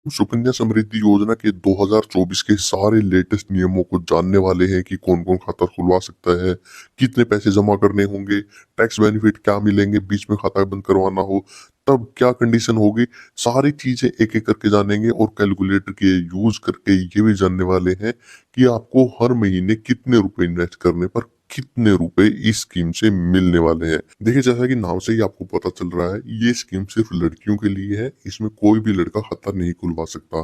सुकन्या समृद्धि योजना के 2024 के सारे लेटेस्ट नियमों को जानने वाले हैं कि कौन कौन खाता खुलवा सकता है, कितने पैसे जमा करने होंगे, टैक्स बेनिफिट क्या मिलेंगे, बीच में खाता बंद करवाना हो तब क्या कंडीशन होगी। सारी चीजें एक एक करके जानेंगे और कैलकुलेटर के यूज करके ये भी जानने वाले हैं कि आपको हर महीने कितने रुपए इन्वेस्ट करने पर कितने रुपए इस स्कीम से मिलने वाले हैं। देखिए, जैसा कि नाम से ही आपको पता चल रहा है, ये स्कीम सिर्फ लड़कियों के लिए है। इसमें कोई भी लड़का खाता नहीं खुलवा सकता।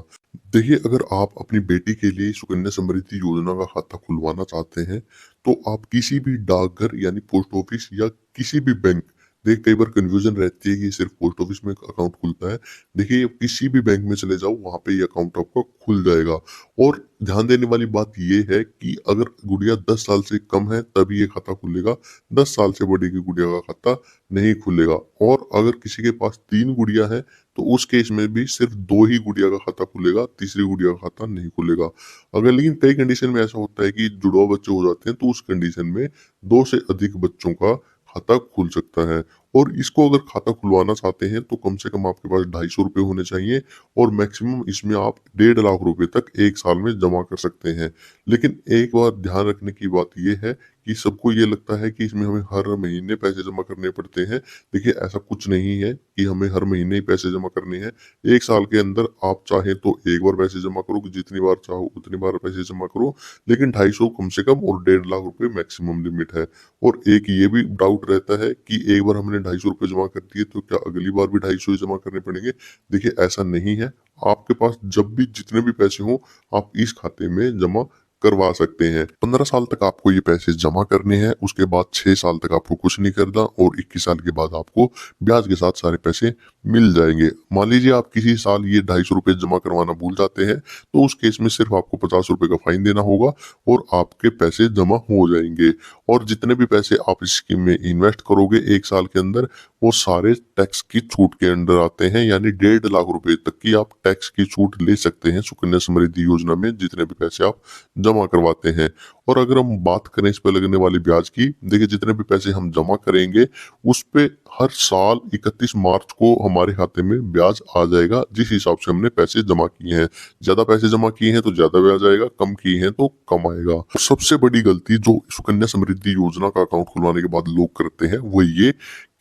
देखिए, अगर आप अपनी बेटी के लिए सुकन्या समृद्धि योजना का खाता खुलवाना चाहते हैं, तो आप किसी भी डाकघर यानी पोस्ट ऑफिस या किसी भी बैंक, देख कई बार कंफ्यूजन रहती है कि सिर्फ पोस्ट ऑफिस में अकाउंट खुलता है। देखिए, आप किसी भी बैंक में चले जाओ, वहां पे ये अकाउंट आपका खुल जाएगा। और ध्यान देने वाली बात ये है कि अगर गुड़िया 10 साल से कम है तभी ये खाता खुलेगा। 10 साल से बड़ी की गुड़िया का खाता नहीं खुलेगा। और अगर किसी के पास 3 गुड़िया है तो उस केस में भी सिर्फ 2 ही गुड़िया का खाता खुलेगा, तीसरी गुड़िया का खाता नहीं खुलेगा। अगर लेकिन कई कंडीशन में ऐसा होता है कि जुड़वा बच्चे हो जाते हैं, तो उस कंडीशन में 2 से अधिक बच्चों का खाता खुल सकता है। और इसको अगर खाता खुलवाना चाहते हैं तो कम से कम आपके पास 250 रुपये होने चाहिए। और मैक्सिमम इसमें आप 1.5 लाख रुपए तक एक साल में जमा कर सकते हैं। लेकिन एक बार ध्यान रखने की बात यह है कि सबको ये लगता है कि इसमें हमें हर महीने पैसे जमा करने पड़ते हैं। देखिए, ऐसा कुछ नहीं है कि हमें हर महीने ही पैसे जमा करने हैं। एक साल के अंदर आप चाहें तो एक बार पैसे जमा करो, जितनी बार चाहो उतनी बार पैसे जमा करो। लेकिन 250 कम से कम और 1.5 लाख रुपए मैक्सिमम लिमिट है। और एक ये भी डाउट रहता है कि एक बार हमने 250 रुपये जमा कर दिए तो क्या अगली बार भी 250 ही जमा करने पड़ेंगे। देखिए, ऐसा नहीं है। आपके पास जब भी जितने भी पैसे हों, आप इस खाते में जमा करवा सकते हैं। 15 साल तक आपको ये पैसे जमा करने हैं। उसके बाद 6 साल तक आपको कुछ नहीं करना और 21 साल के बाद आपको ब्याज के साथ सारे पैसे मिल जाएंगे। मान लीजिए आप किसी साल ये 250 रुपये जमा करवाना भूल जाते हैं, तो उस केस में सिर्फ आपको 50 रुपये का फाइन देना होगा और आपके पैसे जमा हो जाएंगे। और जितने भी पैसे आप इस स्कीम में इन्वेस्ट करोगे एक साल के अंदर, वो सारे टैक्स की छूट के अंडर आते हैं। यानी 1.5 लाख रुपए तक की आप टैक्स की छूट ले सकते हैं सुकन्या समृद्धि योजना में, जितने भी पैसे आप जमा करवाते हैं। और अगर हम बात करें इस पे लगने वाली ब्याज की, देखिए जितने भी पैसे हम जमा करेंगे उस पे हर साल 31 मार्च को हमारे खाते में ब्याज आ जाएगा, जिस हिसाब से हमने पैसे जमा किए हैं। ज्यादा पैसे जमा किए हैं तो ज्यादा ब्याज आएगा, कम किए हैं तो कम आएगा। और सबसे बड़ी गलती जो सुकन्या समृद्धि योजना का अकाउंट खुलवाने के बाद लोग करते हैं वो ये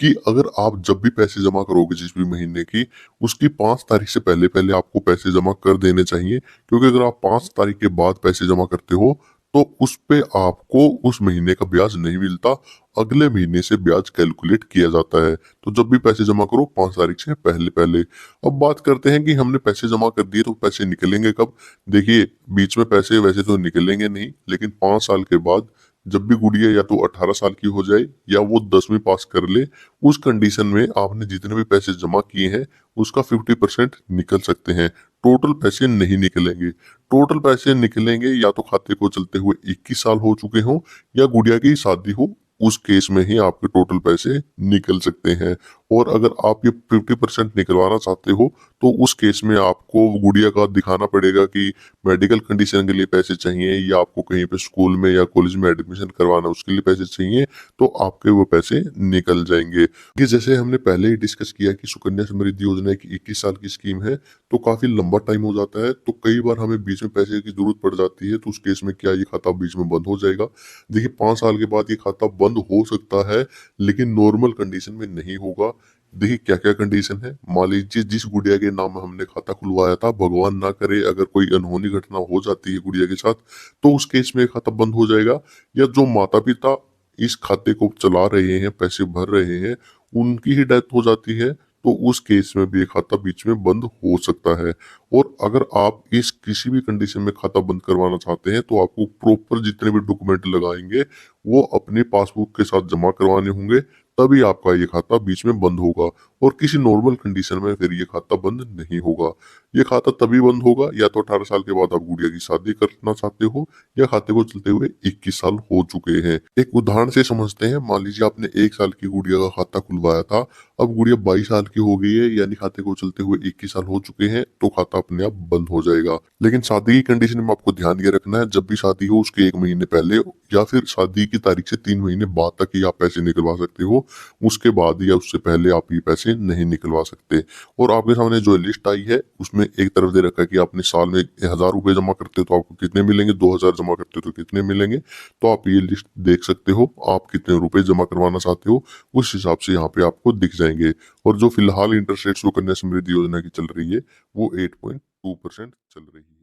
कि अगर आप जब भी पैसे जमा करोगे जिस भी महीने की, उसकी 5 तारीख से पहले पहले आपको पैसे जमा कर देने चाहिए। क्योंकि अगर आप 5 तारीख के बाद पैसे जमा करते हो तो उस पे आपको उस महीने का ब्याज नहीं मिलता, अगले महीने से ब्याज कैलकुलेट किया जाता है। तो जब भी पैसे जमा करो 5 तारीख से पहले पहले। अब बात करते हैं कि हमने पैसे जमा कर दिए तो पैसे निकलेंगे कब। देखिए, बीच में पैसे वैसे तो निकलेंगे नहीं, लेकिन 5 साल के बाद जब भी गुड़िया या तो 18 साल की हो जाए या वो 10वीं पास कर ले, उस कंडीशन में आपने जितने भी पैसे जमा किए हैं उसका 50% निकल सकते हैं। टोटल पैसे नहीं निकलेंगे। टोटल पैसे निकलेंगे या तो खाते को चलते हुए 21 साल हो चुके हों या गुड़िया की शादी हो, उस केस में ही आपके टोटल पैसे निकल सकते हैं। और अगर आप ये 50% निकलवाना चाहते हो तो उस केस में आपको गुड़िया का दिखाना पड़ेगा कि मेडिकल कंडीशन के लिए पैसे चाहिए या आपको कहीं पे स्कूल में या कॉलेज में एडमिशन करवाना उसके लिए पैसे चाहिए, तो आपके वो पैसे निकल जाएंगे। कि जैसे हमने पहले ही डिस्कस किया कि सुकन्या समृद्धि योजना एक 21 साल की स्कीम है, तो काफी लंबा टाइम हो जाता है। तो कई बार हमें बीच में पैसे की जरूरत पड़ जाती है, तो उस केस में क्या ये खाता बीच में बंद हो जाएगा। देखिए, 5 साल के बाद ये खाता बंद हो सकता है, लेकिन नॉर्मल कंडीशन में नहीं होगा। देखिए, क्या क्या कंडीशन है। मान लीजिए जिस गुड़िया के नाम में हमने खाता खुलवाया था, भगवान ना करे अगर कोई अनहोनी घटना हो जाती है गुड़िया के साथ, तो उस केस में खाता बंद हो जाएगा। या जो माता पिता इस खाते को चला रहे हैं, पैसे भर रहे हैं, उनकी ही डेथ हो जाती है, तो उस केस में भी ये खाता बीच में बंद हो सकता है। और अगर आप इस किसी भी कंडीशन में खाता बंद करवाना चाहते हैं तो आपको प्रॉपर जितने भी डॉक्यूमेंट लगाएंगे वो अपने पासबुक के साथ जमा करवाने होंगे, तभी आपका ये खाता बीच में बंद होगा। और किसी नॉर्मल कंडीशन में फिर ये खाता बंद नहीं होगा। ये खाता तभी बंद होगा या तो 18 साल के बाद आप गुड़िया की शादी करना चाहते हो या खाते को चलते हुए 21 साल हो चुके हैं। एक उदाहरण से समझते हैं। मान लीजिए आपने 1 साल की गुड़िया का खाता खुलवाया था, अब गुड़िया 22 साल की हो गई है, यानी खाते को चलते हुए 21 साल हो चुके हैं, तो खाता अपने आप बंद हो जाएगा। लेकिन शादी की कंडीशन में आपको ध्यान ये रखना है, जब भी शादी हो उसके 1 महीने पहले या फिर शादी की तारीख से 3 महीने बाद तक ही आप पैसे निकलवा सकते हो। उसके बाद या उससे पहले आप ये पैसे पैसे नहीं निकलवा सकते। और आपके सामने जो लिस्ट आई है उसमें एक तरफ दे रखा है कि आपने साल में 1000 रुपये जमा करते हो तो आपको कितने मिलेंगे, 2000 जमा करते हो तो कितने मिलेंगे। तो आप ये लिस्ट देख सकते हो, आप कितने रुपए जमा करवाना चाहते हो उस हिसाब से यहाँ पे आपको दिख जाएंगे। और जो फिलहाल इंटरेस्ट रेट सुकन्या समृद्धि योजना की चल रही है वो 8.2% चल रही है।